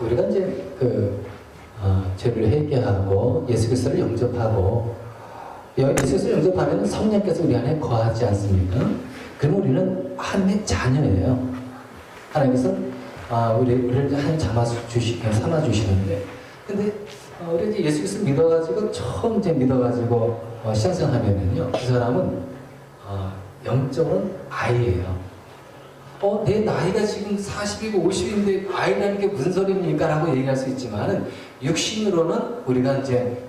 우리가 이제 죄를 회개하고 예수 그리스도를 영접하고 예수 그리스도를 영접하면 성령께서 우리 안에 거하지 않습니까? 그럼 우리는 하나님의 자녀예요. 하나님께서 우리를 하나님 삼아 주시는데, 근데 우리 이제 예수 그리스도 믿어가지고 처음 이제 믿어가지고 신앙생활하면은요, 그 사람은 영적으로는 아이예요. 내 나이가 지금 40이고 50인데 아이라는 게 무슨 소리입니까? 라고 얘기할 수 있지만은, 육신으로는 우리가 이제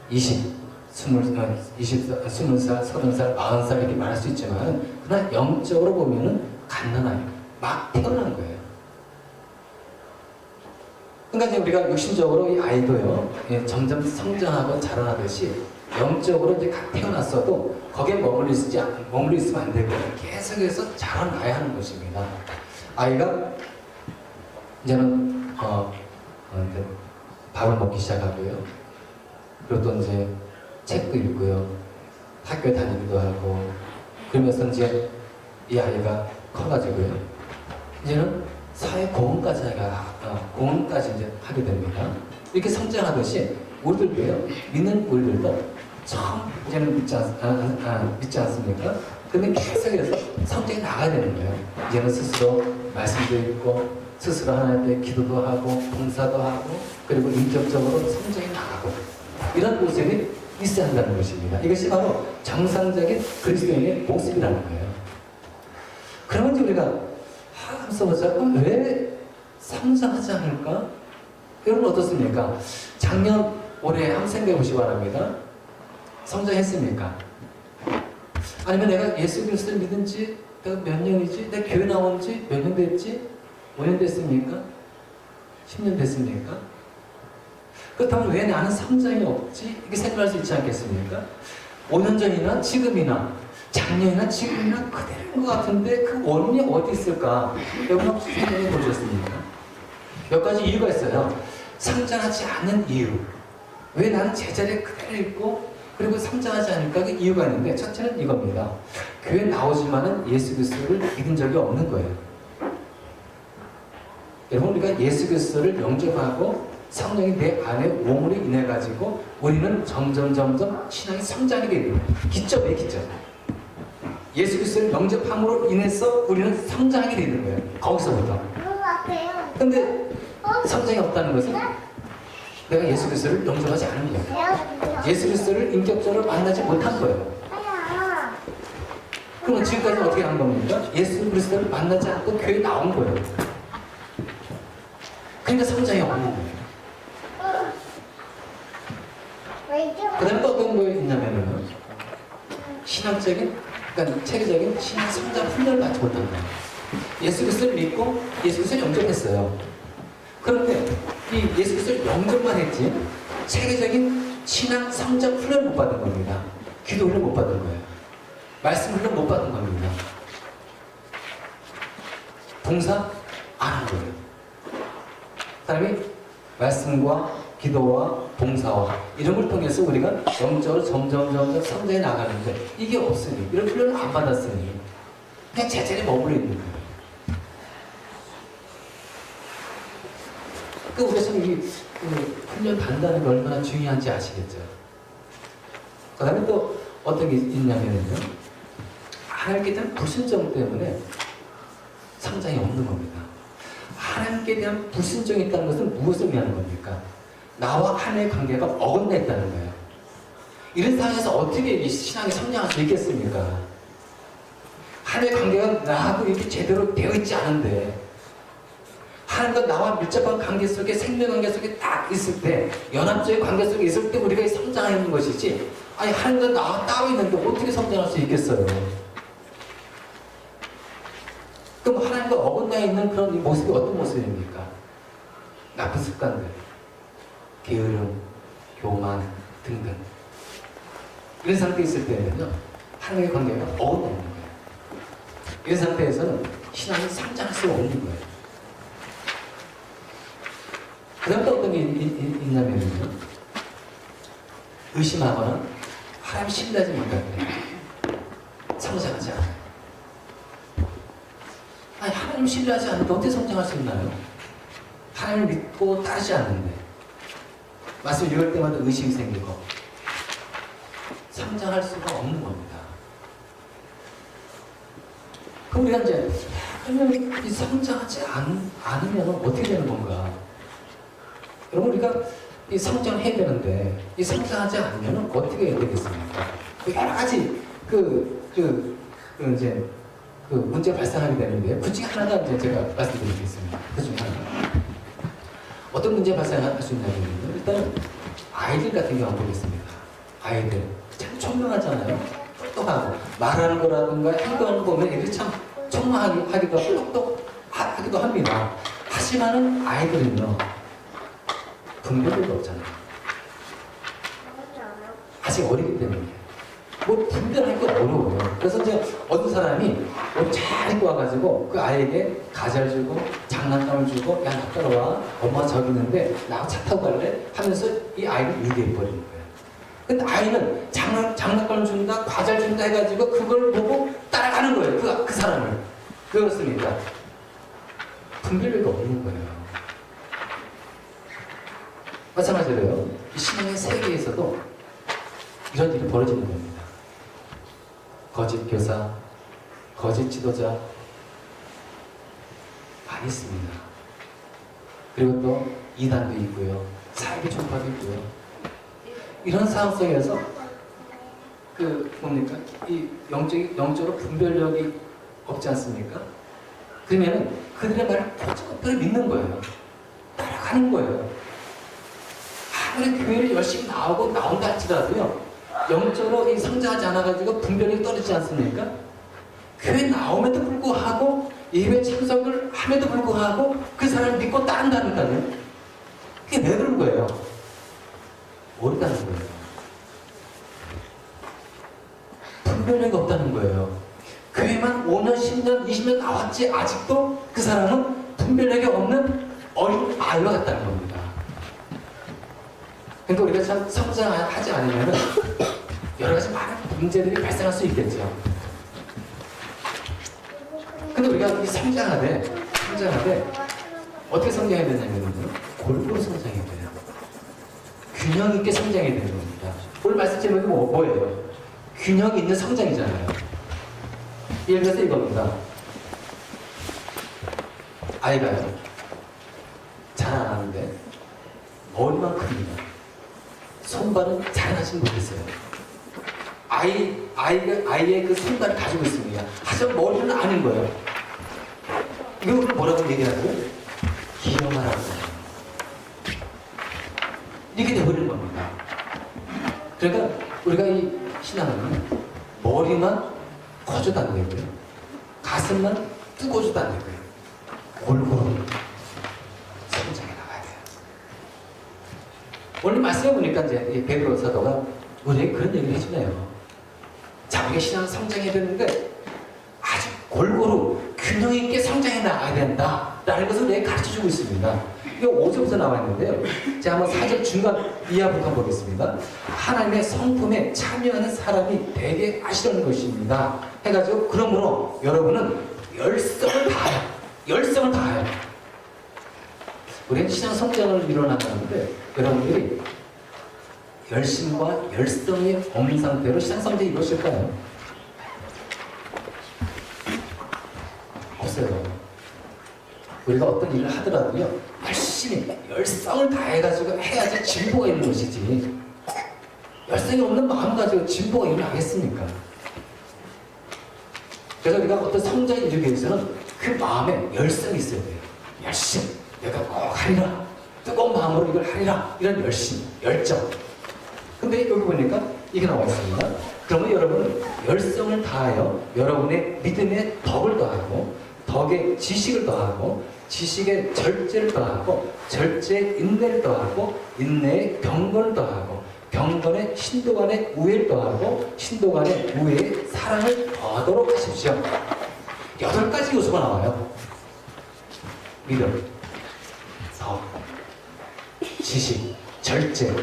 20, 20살, 20살, 30살, 40살 이렇게 말할 수 있지만은, 그러나 영적으로 보면은 갓난아이, 막 태어난 거예요. 그러니까 이제 우리가 육신적으로 이 아이도요, 점점 성장하고 자라나듯이 영적으로 이제 갓 태어났어도 거기에 머물러 있으면 안 되고 계속해서 자라나야 하는 것입니다. 아이가 이제는 이제 밥을 먹기 시작하고요. 그리고 또 이제 책도 읽고요. 학교에 다니기도 하고, 그러면서 이제 이 아이가 커가지고요. 이제는 사회 공헌까지 이제 하게 됩니다. 이렇게 성장하듯이 우리들도요, 믿는 우리들도 처음 이제는 믿지 않습니까? 근데 계속해서 성장해 나가야 되는 거예요. 이제는 스스로 말씀도 읽고, 스스로 하나님께 기도도 하고, 봉사도 하고, 그리고 인격적으로 성장해 나가고, 이런 모습이 있어야 한다는 것입니다. 이것이 바로 정상적인 그리스도인의 모습이라는 거예요. 그러면 이제 우리가 한번 써보자. 왜 성장하지 않을까? 여러분 어떻습니까? 작년, 올해 한번 생각해 보시기 바랍니다. 성장했습니까? 아니면 내가 예수 그리스도를 믿은 지 내가 몇 년이지? 내가 교회 나온 지 몇 년 됐지? 5년 됐습니까? 10년 됐습니까? 그렇다면 왜 나는 성장이 없지? 이렇게 생각할 수 있지 않겠습니까? 5년 전이나 지금이나 작년이나 지금이나 그대로인 것 같은데 그 원인이 어디 있을까? 여러분 혹시 생각해 보셨습니까? 몇 가지 이유가 있어요. 성장하지 않는 이유. 왜 나는 제자리에 그대로 있고 그리고 성장하지 않을까? 그 이유가 있는데, 첫째는 이겁니다. 교회 나오지만은 예수 그리스도를 믿은 적이 없는 거예요. 여러분, 우리가 예수 그리스도를 영접하고 성령이 내 안에 몸으로 인해 가지고 우리는 점점 신앙이 성장하게 됩니다. 기점이에요, 기점. 예수 그리스도를 영접함으로 인해서 우리는 성장하게 되는 거예요. 거기서부터. 근데 성장이 없다는 것은 내가 예수 그리스도를 영접하지 않은 거예요. 예수 그리스도를 인격적으로 만나지 못한 거예요. 그럼 지금까지 어떻게 한 겁니까? 예수 그리스도를 만나지 않고 교회에 나온 거예요. 그러니까 성장이 없는 거예요. 그 다음에 또 어떤 거 있냐면은 신학적인, 그러니까 체계적인 신앙 성장 훈련을 받지 못한 거예요. 예수 그리스도를 믿고 예수 그리스도를 영접했어요. 그런데 이 예수 그리스도를 영접만 했지 체계적인 신앙 성장 훈련을 못 받은 겁니다. 기도 훈련 못 받은 거예요. 말씀 훈련 못 받은 겁니다. 봉사 안 한 거예요. 그 다음에 말씀과 기도와 봉사와 이런 걸 통해서 우리가 영적으로 점점 성장해 나가는데, 이게 없으니, 이런 훈련을 안 받았으니 그냥 제자리에 머물러 있는 거예요. 우리가 참 이 훈련 받는다는 게 얼마나 중요한지 아시겠죠? 그 다음에 또 어떤 게 있냐면요, 하나님께 대한 불순종 때문에 성장이 없는 겁니다. 하나님께 대한 불순종이 있다는 것은 무엇을 의미하는 겁니까? 나와 하나님의 관계가 어긋나 있다는 거예요. 이런 상황에서 어떻게 신앙이 성장할 수 있겠습니까? 하나님의 관계가 나하고 이렇게 제대로 되어 있지 않은데, 하나님과 나와 밀접한 관계 속에, 생명관계 속에 딱 있을 때, 연합적인 관계 속에 있을 때 우리가 성장하는 것이지, 아니 하나님과 나와 따로 있는데 어떻게 성장할 수 있겠어요? 그럼 하나님과 어긋나 있는 그런 이 모습이 어떤 모습입니까? 나쁜 습관들, 게으름, 교만 등등. 이런 상태에 있을 때는요, 하나님의 관계가 어긋나 있는 거예요. 이런 상태에서는 신앙이 성장할 수 없는 거예요. 그 다음 또 어떤 게 있냐면요, 의심하거나 하나님 신뢰하지 못할 때 성장하지 않아요. 아니 하나님 신뢰하지 않는데 어떻게 성장할 수 있나요? 하나님을 믿고 따르지 않는데 말씀 읽을 때마다 의심이 생기고 성장할 수가 없는 겁니다. 그럼 우리가 이제 그러면 이 성장하지 않으면 어떻게 되는 건가? 여러분 우리가 이 성장해야 되는데 이 성장하지 않으면 어떻게 되겠습니까? 여러 가지 이제 문제 발생하게 되는데요. 그 중에 하나가 이제 제가 말씀드리겠습니다. 그 중에 하나. 어떤 문제 발생할 수 있냐면요. 일단은 아이들 같은 경우 한번 보겠습니다. 아이들 참 총명하잖아요. 똑똑하고 말하는 거라든가 행동하는 거 보면 애들이 참 총명하기도 하고 똑똑하기도 합니다. 하지만은 아이들은요 분별력이 없잖아요. 아직 어리기 때문에 뭐 분별하기 어려워요. 그래서 이제 어떤 사람이 잘 입고 와가지고 그 아이에게 과자를 주고 장난감을 주고 야 나 따라와 엄마 저기 있는데 나하고 차 타고 갈래? 하면서 이 아이를 유기해 버리는 거예요. 근데 아이는 장난감을 준다 과자를 준다 해가지고 그걸 보고 따라가는 거예요. 그 사람을. 그렇습니까? 분별력이 없는 거예요. 마찬가지로요. 이 신앙의 세계에서도 이런 일이 벌어지는 겁니다. 거짓 교사, 거짓 지도자 많이 있습니다. 그리고 또 이단도 있고요. 사이비 종파도 있고요. 이런 상황 속에서 뭡니까? 이 영적으로 분별력이 없지 않습니까? 그러면은 그들의 말을 곧잘 믿는 거예요. 따라가는 거예요. 아무리 교회를 열심히 나온다 할지라도요, 영적으로 성장하지 않아가지고 분별력이 떨어지지 않습니까? 교회 나옴에도 불구하고 예배 참석을 함에도 불구하고 그 사람을 믿고 따른다니까요. 그게 왜 그런 거예요? 모른다는 거예요. 분별력이 없다는 거예요. 교회만 5년, 10년, 20년 나왔지 아직도 그 사람은 분별력이 없는 어린 아이와 같다는 겁니다. 그러니까 우리가 참 성장하지 않으면 여러 가지 많은 문제들이 발생할 수 있겠죠. 근데 우리가 성장하되 어떻게 성장해야 되냐면 골고루 성장해야 돼요. 균형 있게 성장해야 되는 겁니다. 오늘 말씀 제목이 뭐예요? 균형 있는 성장이잖아요. 예를 들어서 이겁니다. 아이가요. 잘 안 하는데 머리만 큽니다. 손발은 잘하지 못했어요. 아이의 그 손발을 가지고 있습니다. 하지만 머리는 아닌 거예요. 이걸 뭐라고 얘기하고요? 기여하라고. 이렇게 돼버리는 겁니다. 그러니까 우리가 이 신앙은 머리만 커져도 안 되고요. 가슴만 뜨거워져도 안 되고요. 골고루 성장해 나가야 돼요. 오늘 말씀해 보니까 이제 베드로 사도가 우리에게 그런 얘기를 해주네요. 자, 우리가 신앙 성장해야 되는데 아주 골고루 균형 있게 성장해 나가야 된다라는 것을 우리에게 가르쳐주고 있습니다. 이게 5절부터 나와 있는데요. 자, 한번 4절 중간 이하부터 한번 보겠습니다. 하나님의 성품에 참여하는 사람이 되게 하시려는 것입니다. 해가지고 그러므로 여러분은 열성을 다하여. 우리는 신앙 성장을 이뤄나가는데 여러분들이 열심과 열성이 없는 상태로 신앙 성장이 이루어질까요? 없어요. 우리가 어떤 일을 하더라도요, 열심히 열성을 다해가지고 해야지 진보가 있는 것이지, 열성이 없는 마음 가지고 진보가 일어나겠습니까? 그래서 우리가 어떤 성장을 이루기 위해서는 그 마음에 열성이 있어야 돼요. 열심, 내가 꼭 하리라, 뜨거운 마음으로 이걸 하리라, 이런 열심, 열정. 근데 여기 보니까 이게 나와 있습니다. 그러면 여러분은 열성을 다하여 여러분의 믿음의 덕을 더하고, 덕의 지식을 더하고, 지식의 절제를 더하고, 절제의 인내를 더하고, 인내의 경건을 더하고, 경건의 신도 간의 우애를 더하고, 신도 간의 우애의 사랑을 더하도록 하십시오. 8가지 요소가 나와요. 믿음, 덕, 지식, 절제,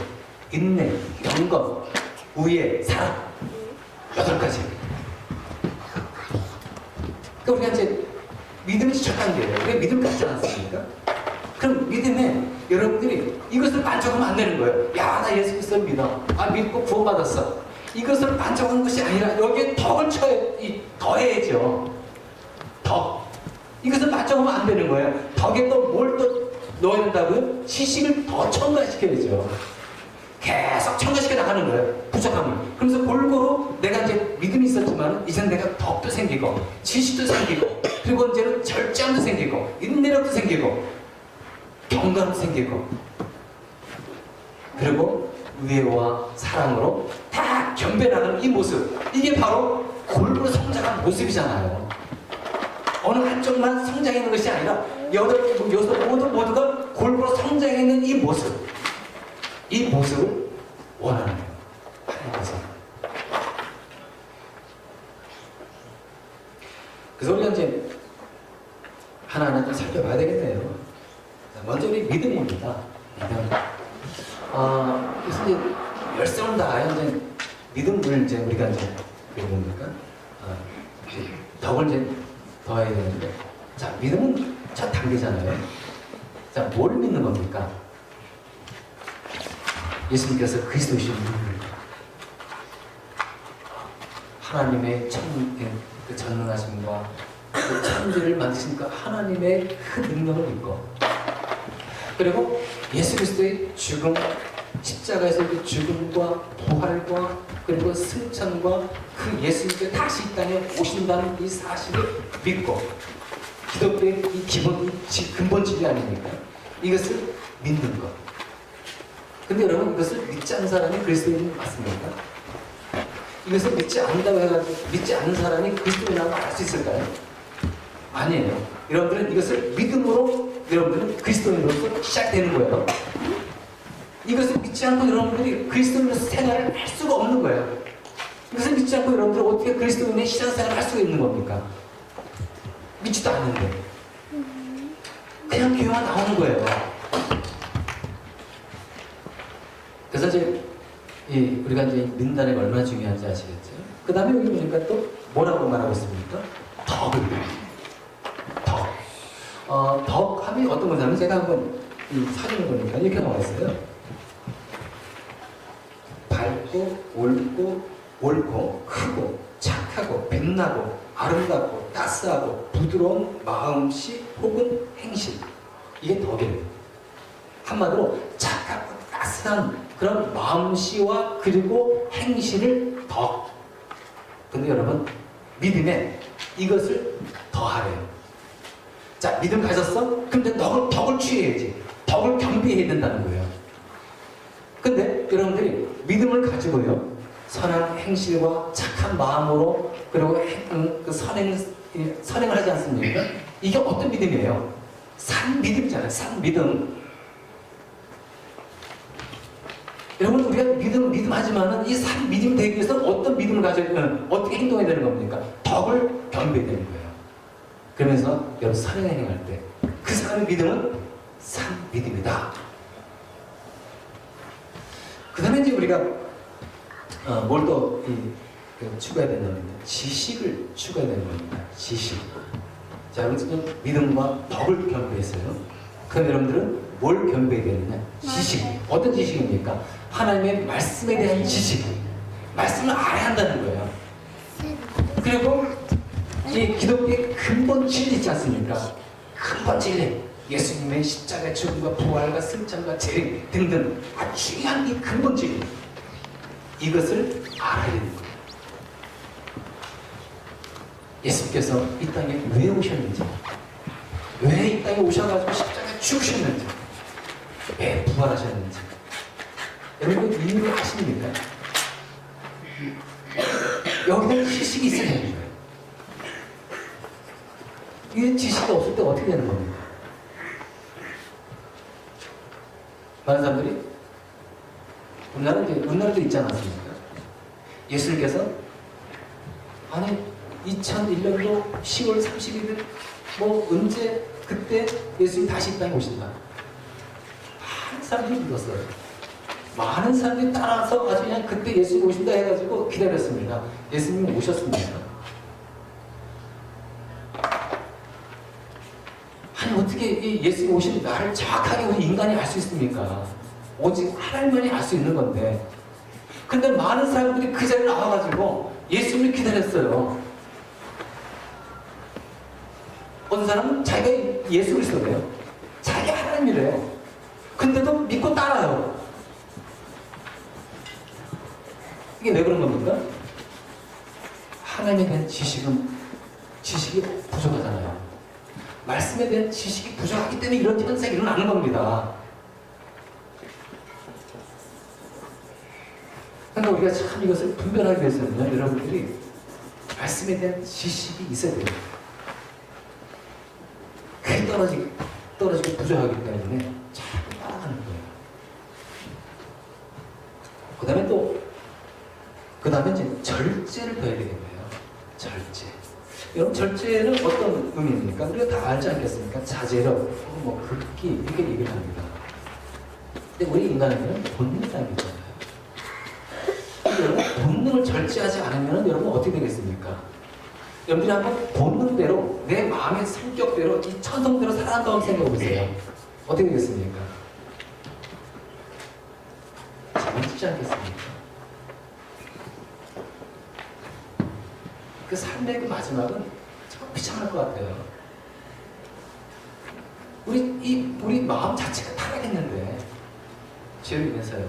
인내, 경건, 우애, 사랑. 8가지. 그러니까 우리가 이제 믿음이 첫 단계예요. 우리가 믿음 같지 않습니까? 그럼 믿음에 여러분들이 이것을 만족하면 안 되는 거예요. 야, 나 예수 그리스도를 믿어. 아, 믿고 구원받았어. 이것을 만족한 것이 아니라 여기에 덕을 더해야죠. 덕. 이것을 만족하면 안 되는 거예요. 덕에 또 뭘 또 넣어야 된다고요? 지식을 더 첨가시켜야죠. 계속 첨가시켜 나가는 거예요. 부족함을. 그래서 골고루 내가 이제 믿음이 있었지만 이제는 내가 덕도 생기고 지식도 생기고 그리고 이제는 절제함도 생기고 인내력도 생기고 경건도 생기고 그리고 의와 사랑으로 다 겸비나가는 이 모습, 이게 바로 골고루 성장한 모습이잖아요. 어느 한쪽만 성장하는 것이 아니라 모두가 골고루 성장하는 이 모습, 이 모습을 원하는 거예요. 하나님께서. 그래서 우리가 이제 하나하나 좀 살펴봐야 되겠네요. 먼저 우리 믿음입니다. 믿음. 그래서 이제 열성을 다하여 이제 믿음을 이제 우리가 이제 뭡니까? 덕을 이제 더해야 되는데, 자, 믿음은 첫 단계잖아요. 자, 뭘 믿는 겁니까? 예수님께서 그리스도이신 분을 하나님의 그 전능하심과 그 천지를 만드신 그 하나님의 그 능력을 믿고, 그리고 예수 그리스도의 죽음, 십자가에서 그 죽음과 부활과 그리고 승천과 그 예수님께서 다시 이 땅에 오신다는 이 사실을 믿고, 기독교의 이 근본 진리 아닙니까? 이것을 믿는 것. 근데 여러분, 이것을 믿지 않는 사람이 그리스도인 맞습니까? 이것을 믿지 않는다고 해가지고 믿지 않는 사람이 그리스도인이라고 알 수 있을까요? 아니에요. 여러분들은 이것을 믿음으로 여러분들은 그리스도인으로서 시작되는 거예요. 이것을 믿지 않고 여러분들이 그리스도인으로서 생활을 할 수가 없는 거예요. 이것을 믿지 않고 여러분들은 어떻게 그리스도인의 신앙생활을 할 수가 있는 겁니까? 믿지도 않는데 그냥 교회만 나오는 거예요. 그래서 이제 우리가 이제 믿는다는 게 얼마나 중요한지 아시겠죠? 그 다음에 여기 보니까 또 뭐라고 말하고 있습니까? 덕을. 덕. 덕함이 어떤 거냐면 제가 한번 이 사진을 보니까 이렇게 나와 있어요. 밝고, 옳고, 크고, 착하고, 빛나고, 아름답고, 따스하고, 부드러운 마음씨 혹은 행실. 이게 덕이에요. 한마디로 착하고 따스한 그런 마음씨와 그리고 행실을 덕. 근데 여러분, 믿음에 이것을 더하래요. 자, 믿음 가졌어? 근데 덕을 취해야지. 덕을 경비해야 된다는 거예요. 근데 여러분들이 믿음을 가지고요, 선한 행실과 착한 마음으로 그리고 그 선행을 하지 않습니까? 이게 어떤 믿음이에요? 산 믿음이잖아요. 산 믿음. 여러분, 우리가 믿음 하지만은 이 산 믿음이 되기 위해서 어떤 믿음을 가져야, 어떻게 행동해야 되는 겁니까? 덕을 경배해야 되는 거예요. 그러면서 여러분 선행 행할 때 그 사람의 믿음은 산 믿음이다. 그 다음에 이제 우리가 뭘 또 추구해야 된다면 지식을 추구해야 되는 겁니다. 지식. 자, 여러분 지금 믿음과 덕을 경배했어요. 그럼 여러분들은 뭘 경배해야 되느냐? 지식. 어떤 지식입니까? 하나님의 말씀에 대한 지식. 말씀을 알아야 한다는 거예요. 그리고 이 기독교의 근본 진리 있지 않습니까? 근본 진리. 예수님의 십자가 죽음과 부활과 승천과 재림 등등 아주 중요한 이 근본 진리. 이것을 알아야 되는 거예요. 예수께서 이 땅에 왜 오셨는지, 왜 이 땅에 오셔가지고 십자가에 죽으셨는지, 왜 부활하셨는지, 여러분 그 이유를 아십니까? 여기다 지식이 있어야 되는 거예요. 이 지식이 없을 때 어떻게 되는 겁니까? 많은 사람들이 우리나라도 있지 않았습니까? 예수님께서 아니 2001년도 10월 31일 뭐 언제 그때 예수님 다시 이 땅에 오신다. 많은 사람들이 믿었어요. 많은 사람들이 따라서 아주 그냥 그때 예수님 오신다 해가지고 기다렸습니다. 예수님이 오셨습니다. 아니 어떻게 이 예수님 오신 나를 정확하게 우리 인간이 알 수 있습니까? 오직 하나님만이 알 수 있는 건데. 근데 많은 사람들이 그 자리에 나와가지고 예수님을 기다렸어요. 어떤 사람은 자기가 예수 그리스도래요. 자기 하나님이래요. 근데도 믿고 따라요. 이게 왜 그런 겁니까? 하나님에 대한 지식이 부족하잖아요. 말씀에 대한 지식이 부족하기 때문에 이런 현상이 일어나는 겁니다. 그러니까 우리가 참 이것을 분별하기 위해서는요, 여러분들이 말씀에 대한 지식이 있어야 돼요. 그게 떨어지고 부족하기 때문에 자꾸 따라가는 거예요. 그 다음에 이제 절제를 더해야 되겠네요. 절제. 여러분, 절제는 어떤 의미입니까? 우리가 다 알지 않겠습니까? 자제력, 극기, 이렇게 얘기를 합니다. 근데 우리 인간에게는 본능이라는 게 있잖아요. 여러분, 본능을 절제하지 않으면 여러분 어떻게 되겠습니까? 여러분들이 한번 본능대로, 내 마음의 성격대로, 이 천성대로 살아간다고 생각해 보세요. 어떻게 되겠습니까? 잘못되지 않겠습니까? 그 삶의 그 마지막은 참 비참할 것 같아요. 우리 마음 자체가 타락했는데, 죄로 인해서요.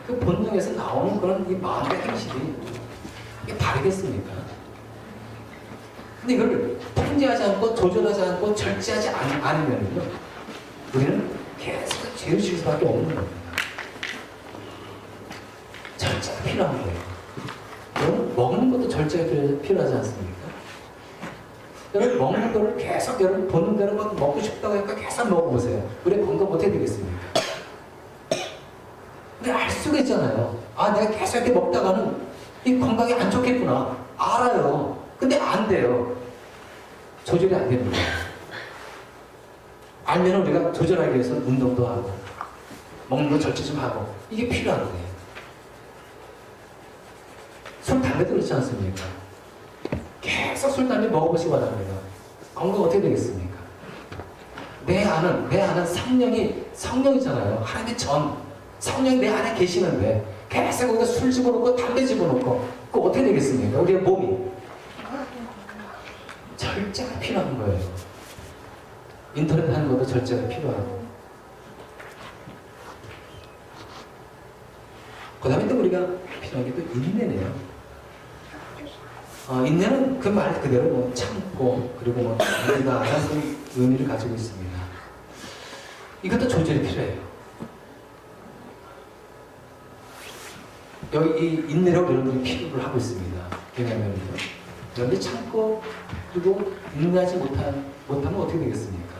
그 본능에서 나오는 그런 이 마음의 행실이 이게 바르겠습니까? 근데 이걸 통제하지 않고 조절하지 않고 절제하지 않으면요, 우리는 계속 죄를 지을 수밖에 없는 겁니다. 절제가 필요한 거예요. 여러분, 먹는 것도 절제가 필요하지 않습니까? 여러분, 먹는 거를 계속 여러분 본능대로 막 먹고 싶다고 하니까 계속 먹어보세요. 우리 건강 어떻게 되겠습니까? 근데 알 수가 있잖아요. 아, 내가 계속 이렇게 먹다가는 이 건강에 안 좋겠구나. 알아요. 근데 안 돼요. 조절이 안 됩니다. 알면 우리가 조절하기 위해서 운동도 하고, 먹는 거 절제 좀 하고, 이게 필요한 거예요. 술, 담배도 그렇지 않습니까? 계속 술, 담배 먹어보시기 바랍니다. 건강 어떻게 되겠습니까? 내 안은 성령이잖아요. 하나님의 성령이 내 안에 계시는데 계속 우리가 술 집어넣고 담배 집어넣고 그거 어떻게 되겠습니까? 우리의 몸이 절제가 필요한 거예요. 인터넷 하는 것도 절제가 필요하고, 그 다음에 또 우리가 필요한 게 또 인내네요. 인내는 그 말 그대로 참고, 그리고 우리다라는 의미를 가지고 있습니다. 이것도 조절이 필요해요. 여기 이 인내로 여러분들이 필요를 하고 있습니다. 왜냐하면 여러분들이 참고 그리고 인내하지 못하면 어떻게 되겠습니까?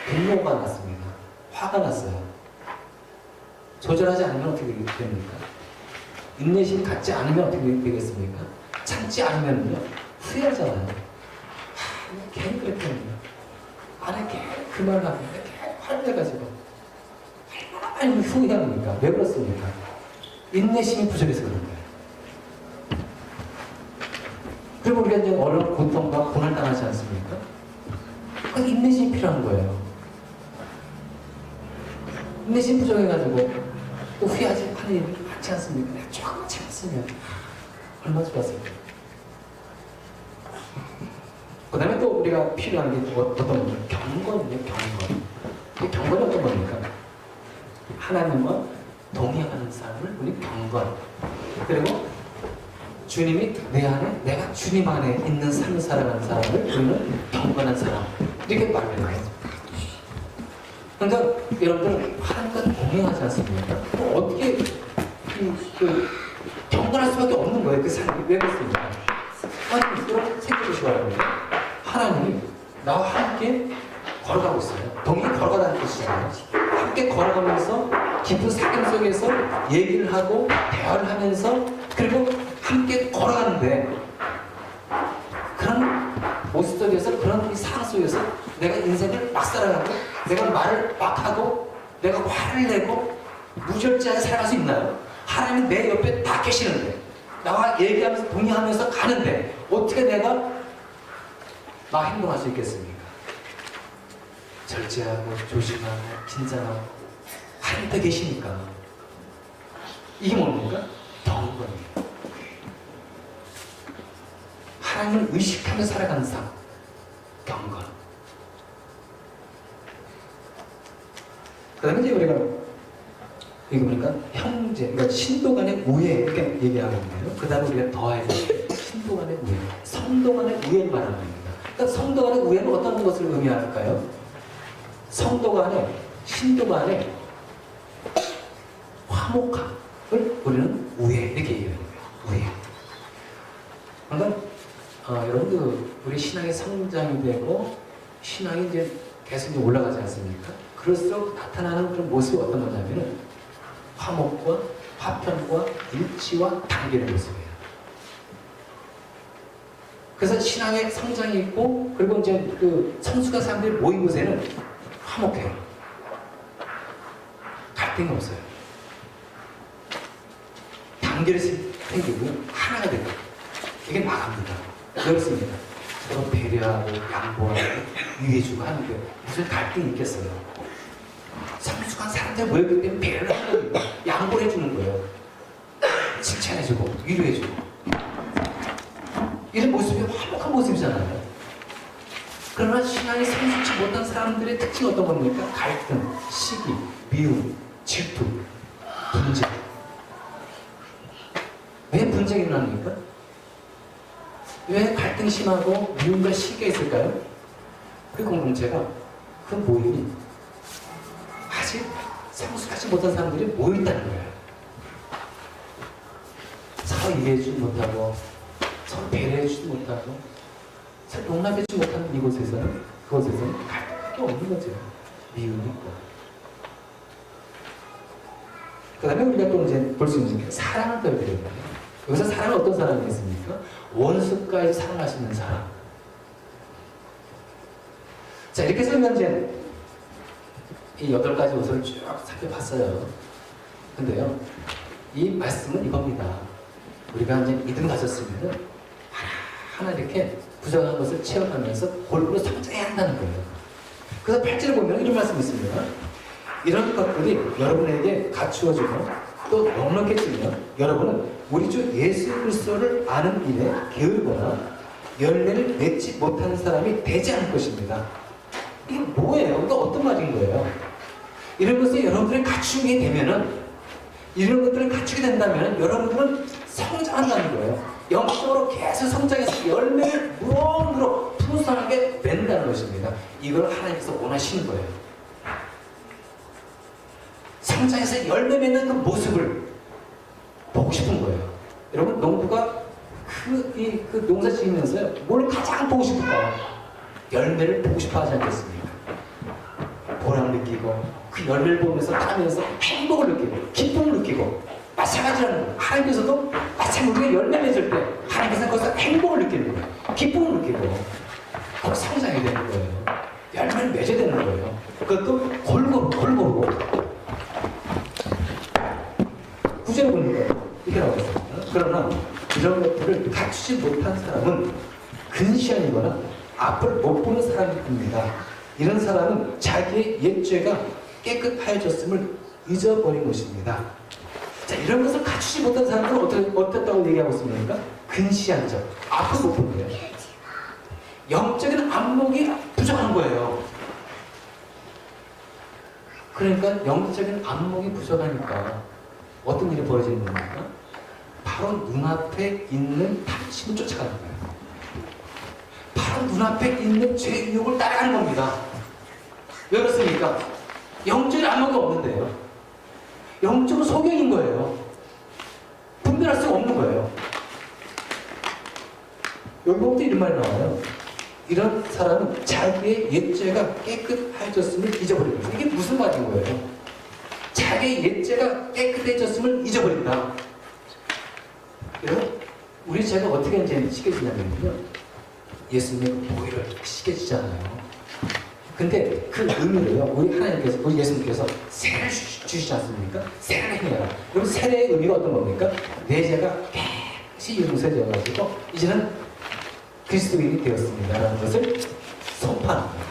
분노가 났습니다. 화가 났어요. 조절하지 않으면 어떻게 됩니까? 인내심이 갖지 않으면 어떻게 되겠습니까? 참지 않으면요, 후회하잖아요. 괜히 그랬거든요. 안에 괜히 그 말을 하는데 괜히 화를 내가지고 얼마나 많이 후회합니까? 왜 그렇습니까? 인내심이 부족해서 그런 거예요. 그리고 우리가 이제 어려운 고통과 고난을 당하지 않습니까? 그 인내심이 필요한 거예요. 인내심 부족해가지고 또 후회하지 하는 일이 많지 않습니까? 내가 조금 참았으면 얼마나 좋았을까. 그 다음에 또 우리가 필요한 게 어떤 겁니까? 경건이에요, 경건. 이 경건이 어떤 겁니까? 하나님과 동행하는 삶을 우리 경건. 그리고 주님이 내 안에, 내가 주님 안에 있는 삶을 살아가는 사람을 우리는 경건한 사람. 이렇게 말해요. 그러니까 여러분들 하나님과 동행하지 않습니까? 어떻게 경건할 수밖에 없는 거예요. 그 삶이. 왜 그렇습니까? 하나님 이스로 생겨보시기 바랍니다. 하나님이 나와 함께 걸어가고 있어요. 동행이 걸어가다는 뜻이잖아요. 함께 걸어가면서 깊은 사귐 속에서 얘기를 하고 대화를 하면서 그리고 함께 걸어가는데, 그런 모습 속에서, 그런 이 상황 속에서 내가 인생을 막 살아가고 내가 말을 막 하고 내가 화를 내고 무절제하게 살아갈 수 있나요? 하나님이 내 옆에 다 계시는데, 나와 얘기하면서 동의하면서 가는데 어떻게 내가 막 행동할 수 있겠습니까? 절제하고 조심하고 긴장하고 하나님 더 계시니까. 이게 뭡니까? 경건이에요. 하나님을 의식하며 살아가는 삶, 경건. 그 다음에 이제 우리가 여기 보니까 형제, 그러니까 신도 간의 우애 이렇게 얘기하고 있네요. 그 다음에 우리가 더해야 될 신도 간의 우애, 성도 간의 우애를 말하는 겁니다. 그러니까 성도 간의 우애는 어떤 것을 의미할까요? 성도 간의, 신도 간의 화목함을 우리는 우애 이렇게 얘기하는 거예요. 우애. 그러니까 여러분들 우리 신앙의 성장이 되고 신앙이 이제 계속 이제 올라가지 않습니까? 그럴수록 나타나는 그런 모습이 어떤 거냐면은 화목과 화평과 일치와 단계의 모습이에요. 그래서 신앙의 성장이 있고 그리고 이제 그 성수가 사람들이 모인 곳에는 화목해요. 갈등이 없어요. 단계를 생기고 하나가 되고 이게 나갑니다. 그렇습니다. 서로 배려하고 양보하고 위해주고 하는 게 무슨 갈등이 있겠어요. 성숙한 사람들 모였기 때문에 배려를 하는 겁니다. 양보를 해주는 거예요. 칭찬해주고 위로해주고 이런 모습이 화목한 모습이잖아요. 그러나 신앙이 성숙치 못한 사람들의 특징이 어떤 겁니까? 갈등, 시기, 미움, 질투, 분쟁. 왜 분쟁이 일어납니까? 왜 갈등이 심하고 미움과 시기가 있을까요? 그 공동체가, 그 모임이 아직 성숙하지 못한 사람들이 모여있다는 거예요. 서로 이해해주지 못하고 서로 배려해주지 못하고 서로 용납해주지 못하는 이곳에서는 그곳에서는 갈등이 없는 거죠. 미움이 있고. 그 다음에 우리가 또 이제 볼 수 있는 게 사랑을 배워야 됩니다. 여기서 사랑은 어떤 사람이 있습니까? 원수까지 사랑할 수 있는 사람. 자, 이렇게 해서 이제 이 8가지 요소를 쭉 살펴봤어요. 근데요, 이 말씀은 이겁니다. 우리가 이제 믿음 가졌으면 하나 이렇게 부정한 것을 체험하면서 골고루 성장해야 한다는 거예요. 그래서 8절에 보면 이런 말씀이 있습니다. 이런 것들이 여러분에게 갖추어지고 또 넉넉해지면 여러분은 우리 주 예수 그리스도를 아는 일에 게으르거나 열매를 맺지 못하는 사람이 되지 않을 것입니다. 이게 뭐예요? 이거 어떤 말인 거예요? 이런 것을 여러분들이 갖추게 되면은 이런 것들을 갖추게 된다면 여러분들은 성장한다는 거예요. 영적으로 계속 성장해서 열매를 무럭무럭 풍성하게 맺는다는 것입니다. 이걸 하나님께서 원하시는 거예요. 성장해서 열매 맺는 그 모습을 보고 싶은 거예요. 여러분, 농부가 그 농사 지으면서요, 뭘 가장 보고 싶을까요? 열매를 보고 싶어 하지 않겠습니까? 보람 느끼고, 그 열매를 보면서 따면서 행복을 느끼고, 기쁨을 느끼고, 마찬가지라는 거예요. 하나님께서도 마찬가지로 열매 맺을 때, 하나님께서는 거기서 행복을 느끼는 거예요. 기쁨을 느끼고, 꼭 성장해야 되는 거예요. 열매를 맺어야 되는 거예요. 그것도 골고루. 구절을 보니까 이렇게 나와 있습니다. 그러나 이런 것들을 갖추지 못한 사람은 근시안이거나 앞을 못 보는 사람입니다. 이런 사람은 자기의 옛죄가 깨끗하여졌음을 잊어버린 것입니다. 자, 이런 것을 갖추지 못한 사람들은 어떻다고 얘기하고 있습니까? 근시안적, 앞을 못 보는 거예요. 영적인 안목이 부족한 거예요. 그러니까 영적인 안목이 부족하니까 어떤 일이 벌어지는 겁니까? 바로 눈앞에 있는 탐심을 쫓아가는 거예요. 바로 눈앞에 있는 죄의 유혹을 따라가는 겁니다. 왜 그렇습니까? 영적인 안목이 없는데요. 영적으로 소경인 거예요. 분별할 수가 없는 거예요. 여기부터 이런 말이 나와요. 이런 사람은 자기의 옛죄가 깨끗해졌음을 잊어버린 거예요. 이게 무슨 말인 거예요? 자기의 옛죄가 깨끗해졌음을 잊어버린다. 여러분, 우리 죄가 어떻게 이제 씻겨지냐면요, 예수님의 보혈을 씻겨지잖아요. 근데 그 의미로요, 우리 예수님께서 세례를 주시지 않습니까? 세례를 해야. 그럼 세례의 의미가 어떤 겁니까? 내 죄가 깨끗이 용서되어가지고 이제는 그리스도인이 되었습니다라는 것을 선포하는 거예요.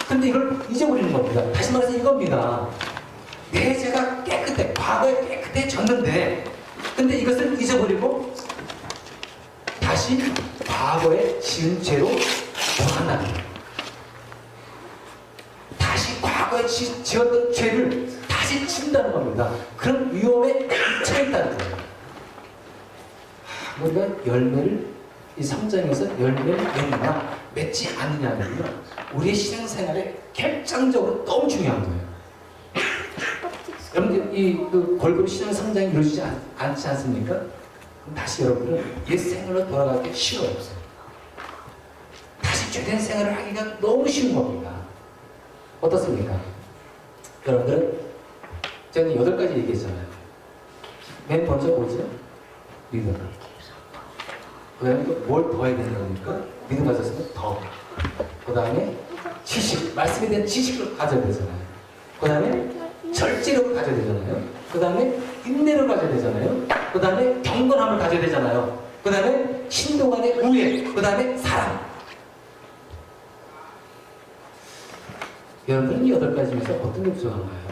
근데 이걸 잊어버리는 겁니다. 다시 말해서 이겁니다. 내 죄가 깨끗해, 과거에 깨끗해졌는데, 근데 이것을 잊어버리고 다시 과거에 지은 죄로 돌아간다는 거예요. 다시 과거에 지었던 죄를 다시 짓는다는 겁니다. 그런 위험에 처했다는 거예요. 우리가 열매를, 이 3장에서 열매를 맺느냐, 맺지 않느냐는요, 우리의 신앙생활에 결정적으로 너무 중요한 거예요. 여러분들, 그 골고루 신앙 성장이 이루어지지 않지 않습니까? 그럼 다시 여러분은 옛 생활로 돌아가기 쉬워요. 다시 죄된 생활을 하기가 너무 쉬운 겁니다. 어떻습니까? 여러분들은 저는 8가지 얘기했잖아요. 맨 먼저 뭐죠? 믿음. 그 다음에 뭘 더 해야 되는 겁니까? 믿음 가졌으면 더. 그 다음에 지식, 말씀에 대한 지식을 가져야 되잖아요. 그 다음에 절제력을 가져야 되잖아요. 그 다음에 인내를 가져야 되잖아요. 그 다음에 경건함을 가져야 되잖아요. 그 다음에 신도 간의 우애, 그 다음에 사랑. 여러분은 이 8가지 중에서 어떤 게 부족한가요?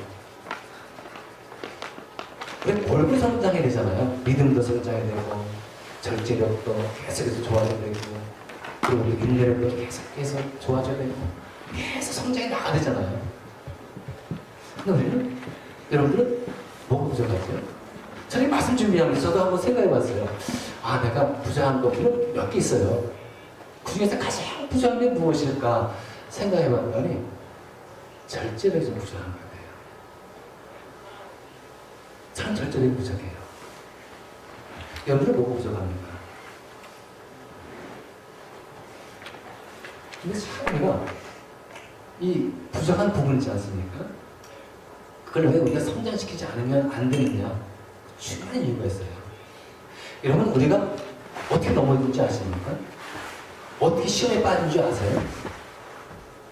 그래, 골고루 성장해야 되잖아요. 믿음도 성장해야 되고, 절제력도 계속해서 좋아져야 되고, 그리고 인내력도 계속해서 좋아져야 되고, 계속 성장해 나가야 되잖아요. 근데 우리는, 여러분들은 뭐가 부족하죠? 저는 말씀 준비하면서 저도 한번 생각해 봤어요. 아, 내가 부족한 거 몇 개 있어요. 그 중에서 가장 부족한 게 무엇일까 생각해 봤더니, 절제력이 좀 부족한 것 같아요. 저는 절제력이 부족해요. 여러분은 뭐가 부족합니까? 근데 참 우리가 이 부족한 부분 있지 않습니까? 그걸 왜 우리가 성장시키지 않으면 안 되느냐? 중요한 이유가 있어요. 여러분, 우리가 어떻게 넘어진지 아십니까? 어떻게 시험에 빠진 줄 아세요?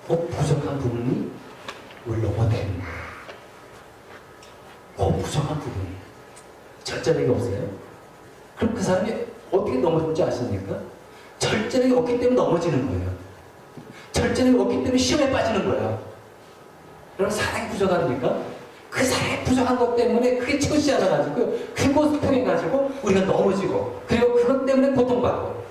부족한 부분이 우리 넘어뜨리는 거예요. 부족한 부분이. 절제력이 없어요? 그럼 그 사람이 어떻게 넘어질지 아십니까? 절제력이 없기 때문에 넘어지는 거예요. 절제력이 없기 때문에 시험에 빠지는 거예요. 여러분, 사랑이 부족합니까? 그 사랑이 부족한 것 때문에 그게 채우지 않아가지고 그것을 통해가지고 우리가 넘어지고, 그리고 그것 때문에 고통받고.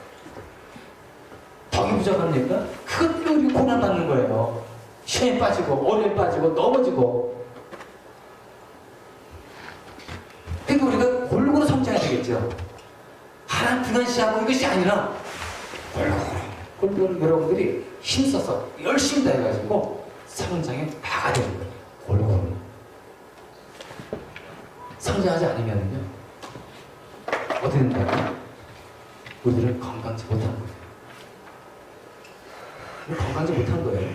덕이 부족합니까? 그것 때문에 우리 고난받는 거예요. 시험에 빠지고 어려움에 빠지고 넘어지고. 그러니까 우리가 골고루 성장해야 되겠죠. 하나 등한시하고 이것이 아니라 골고루 여러분들이 힘써서 열심히 다해가지고 성장해 나가야 되는 거예요. 골고루. 성장하지 않으면요, 어떻게 된다고요? 우리들은 건강치 못한 거예요. 건강치 못한 거예요.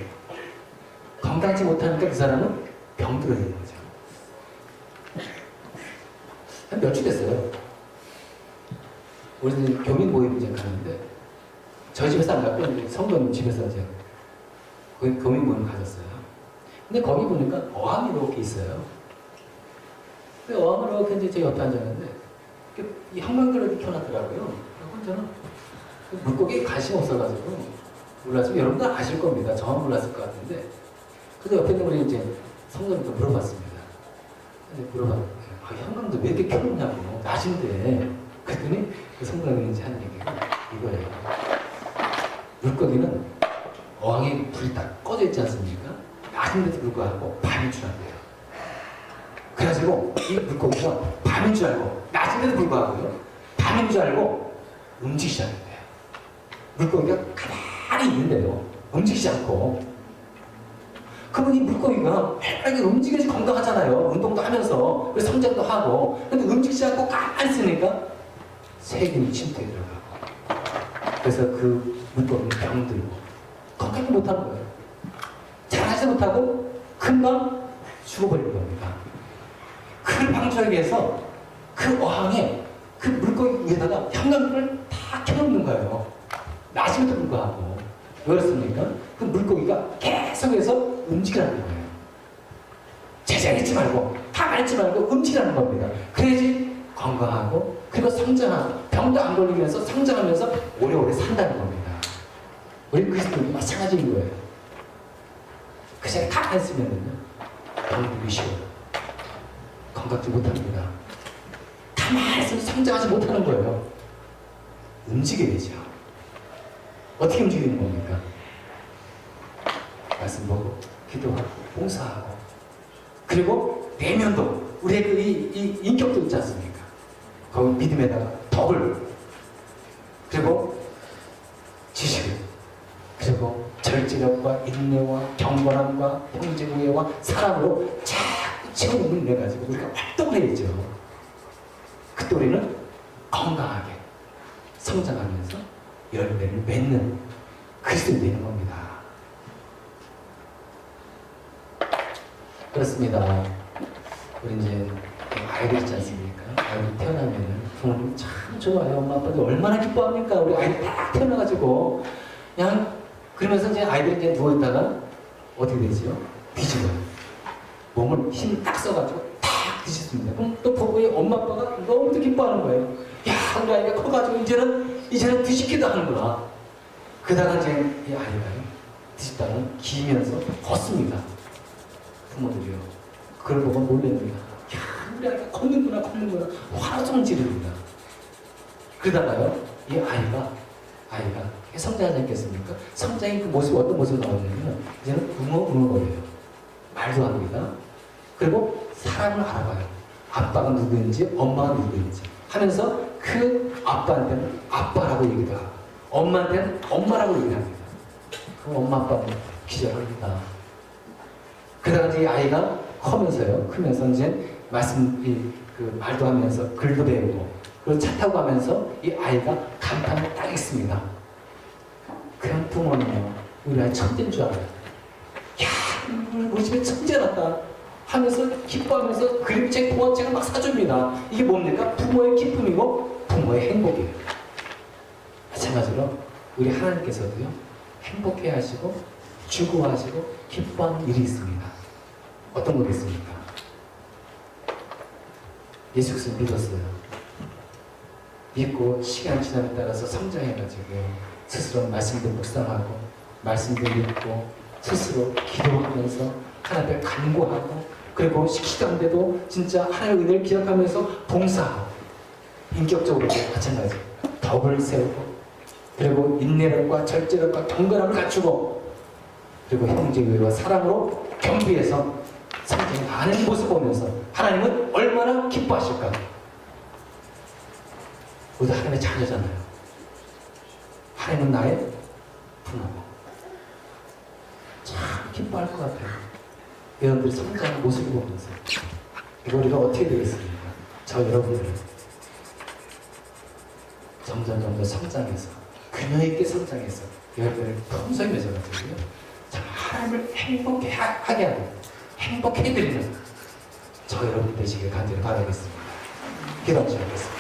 건강치 못하니까 그 사람은 병들어야 되는 거죠. 한 몇 주 됐어요. 우리는 교민 모임 이제 가는데, 저희 집에서 안 갔고 성도님 집에서 이제 교민 모임 가졌어요. 근데 거기 보니까 어항이 이렇게 있어요. 근데 어항을 이렇게 이제 제 옆에 앉았는데, 이 형광등을 켜놨더라고요. 저는 물고기에 관심 없어가지고 몰랐어요. 여러분들 아실 겁니다. 저만 몰랐을 것 같은데. 그래서 옆에 있는 우리 이제 성도님도 물어봤습니다. 물어봤는데, 형광등 왜 이렇게 켜놓냐고, 낮인데. 그랬더니 그 성도님이 하는 얘기가 이거예요. 물고기는 어항에 불이 딱 꺼져 있지 않습니까? 낮인데도 불구하고 밤인 줄 알아요. 그래가지고 이 물고기가 밤인 줄 알고, 낮인데도 불구하고요, 밤인 줄 알고 움직이지 시작했대요. 물고기가 가만히 있는데요, 움직이지 않고. 그러면 이 물고기가 활발하게 움직여야지 건강하잖아요. 운동도 하면서, 그래서 성장도 하고. 근데 움직이지 않고 가만히 있으니까 세균이 침투해 들어가고. 그래서 그 물고기는 병들고 건강히 못하는 거예요. 잘하지 못하고 금방 죽어버리는 겁니다. 그걸 방지하기 위해서 그 어항에 그 물고기 위에다가 형광등을 다 켜놓는 거예요. 낮임에도 불구하고. 왜 그렇습니까? 그 물고기가 계속해서 움직이라는 거예요. 제자리 있지 말고, 가만히 있지 말고 움직이라는 겁니다. 그래야지 건강하고, 그리고 성장하고, 병도 안 걸리면서 성장하면서 오래오래 산다는 겁니다. 우리 그리스도인이 마찬가지인 거예요. 그 자리에 다 앉으면은요, 병들기 쉬워요. 건강지 못합니다. 가만히 있어서 성장하지 못하는 거예요. 움직여야죠. 어떻게 움직이는 겁니까? 말씀 보고, 기도하고, 봉사하고, 그리고 내면도, 우리의 그 이 인격도 있지 않습니까? 거기 믿음에다가 덕을, 그리고 지식을, 그리고 절제력과 인내와 경건함과 형제구애와 사랑으로 자꾸 채우는 내 가지고 우리가 활동을 해야죠. 그 또래는 건강하게 성장하면서 열매를 맺는 그리스도인이 되는 겁니다. 그렇습니다. 우리 이제 아이들 있지 않습니까? 아이들 태어나면은 부모님 참 좋아요. 엄마 아빠들 얼마나 기뻐합니까? 우리 아이들 딱 태어나가지고 그냥 그러면서 이제 아이들이 이제 누워있다가 어떻게 되지요? 뒤집어요. 몸을 힘 딱 써가지고 딱 뒤집습니다. 그럼 또 보고 엄마 아빠가 너무도 기뻐하는 거예요. 야, 우리 아이가 커가지고 이제는 뒤집기도 하는구나. 그러다가 이제 이 아이가 뒤집다가 기면서 걷습니다. 부모들이요. 그걸 보고 놀랍니다. 야, 우리 아이가 걷는구나. 화로 지릅니다. 그러다가요, 이 아이가 성장하지 않겠습니까? 성장의 그 모습, 어떤 모습이 나오냐면, 이제는 웅얼거려요. 말도 합니다. 그리고 사람을 알아봐요. 아빠가 누구인지, 엄마가 누구인지 하면서 그 아빠한테는 아빠라고 얘기도 하고, 엄마한테는 엄마라고 얘기합니다. 그럼 엄마, 아빠는 기절합니다. 그러다가 이제 아이가 크면서 이제 말도 하면서 글도 배우고, 그리고 차 타고 가면서 이 아이가 간판을 딱 읽습니다. 그냥 부모는요, 우리 아이 천재인 줄 알아요. 야, 우리 집에 천재 났다 하면서 기뻐하면서 그림책, 동화책을 막 사줍니다. 이게 뭡니까? 부모의 기쁨이고 부모의 행복이에요. 마찬가지로 우리 하나님께서도요, 행복해 하시고 주고하시고 기뻐하는 일이 있습니다. 어떤 거겠습니까? 예수 그리스도 믿었어요. 믿고 시간 지남에 따라서 성장해가지고 스스로 말씀도 묵상하고 말씀도 읽고 스스로 기도하면서 하나님 앞에 간구하고, 그리고 시키던데도 진짜 하나님의 은혜를 기억하면서 봉사하고, 인격적으로 마찬가지 덕을 세우고, 그리고 인내력과 절제력과 경건함을 갖추고, 그리고 형제의와 사랑으로 겸비해서 성장하는 모습을 보면서 하나님은 얼마나 기뻐하실까? 우리도 하나님의 자녀잖아요. 하나님은 나의 부모고 참 기뻐할 것 같아요. 여러분들이 성장하는 모습을 보면서 이거 우리가 어떻게 되겠습니까? 저 여러분들은 점점 성장해서 균형 있게 성장해서 여러분을 풍성히 맺어가지고요, 참 하나님을 행복하게 하고 행복해 드리는 저 여러분 되시길 간절히 바라겠습니다. 기도하시겠습니다.